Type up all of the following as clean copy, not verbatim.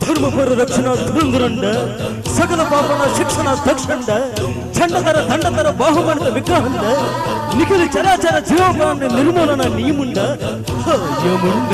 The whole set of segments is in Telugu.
ಧರ್ಮ ಪರಿರಕ್ಷಣ ಧುರಂಧುರಂಡ ಸಕಲ ಪಾಪನ ಶಿಕ್ಷಣ ದಕ್ಷಂಡ ಚಂಡತರ ದಂಡತರ ಬಾಹುಮಂಡ ವಿಗ್ರಹಂಡ ನಿಖಿಲ ಚರಾಚರ ಜೀವನ ನಿರ್ಮೂಲನ ನೀಮುಂಡ ಯಮುಂಡ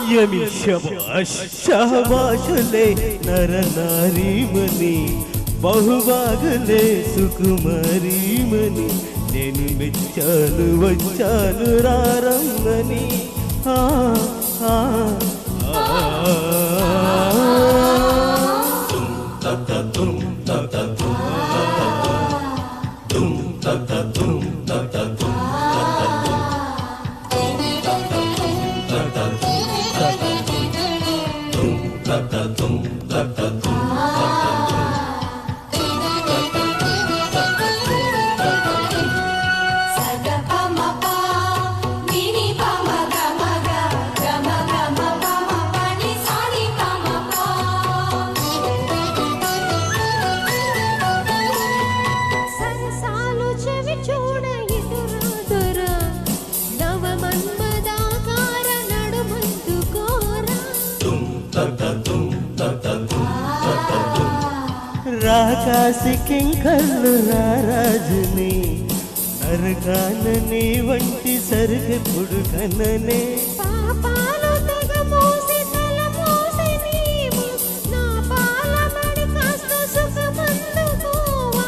यमी शबाश शहबाशले नर नारी मनी बहुबागले सुकुमारी मनी नेनु मेच्चानु वच्चानु रारम्मनी आ आ तुम तक तुम तक तुम तक तुम तक రాకాసి కింకర్లు రారాజుని నరకానని వంటి సరుగెప్పుడు కననే పాపాలు తెగ మోసి తల మోసి నీవు నా పాల మడి కాస్త సుఖమందుకోవా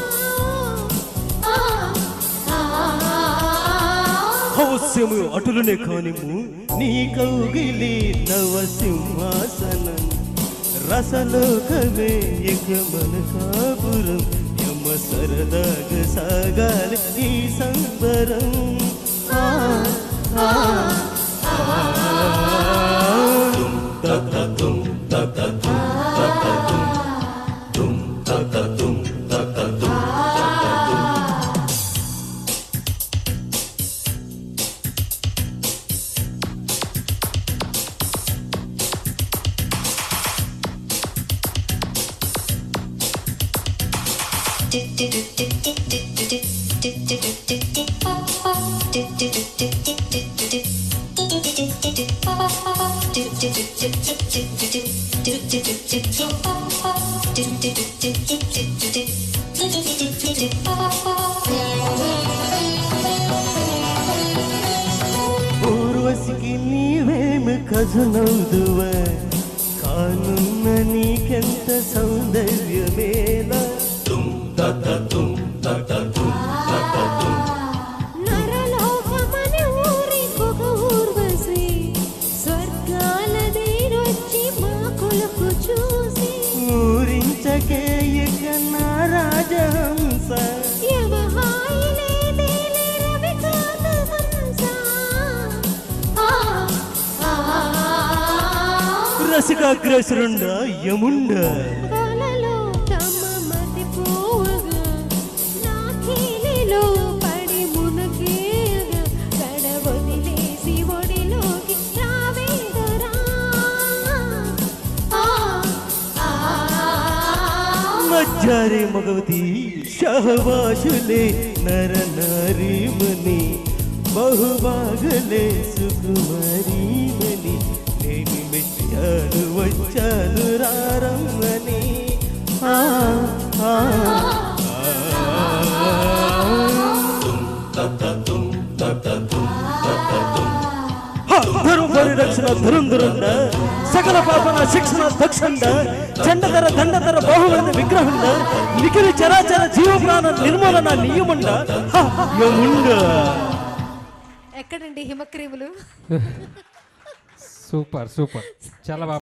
హౌస్యము అటులనే కానిము నీ కౌగిలి నవ సింహాసనం రసలోకమే ఇక మన కాపురం యమ సరదాగ సాగాలి ఈ సంబరం పూర్వసికి నీవేమి కజనవుదువ కానున్న నీకెంత సౌందర్యమేలా ఊరించకే ఇక నా రాజహంస రసికాగ్రసురుండ యముండ మజ్జారే మగవతి షహబాషులే నర నారీ మని బహుబాగలే సుకుమారీ మని నేను మెచ్చాను వచ్చాను రారమ్మని ధర్మ పరిరక్షణ ధురంధురండ సకల పాపన శిక్షణ దక్షండ చండధర దండధర బాహువంద విగ్రహండ నిఖిల చరాచర జీవ ప్రాణ నిర్మూలన నియముండ యముండ. ఎక్కడండి హిమక్రీములు? సూపర్ సూపర్ చాలా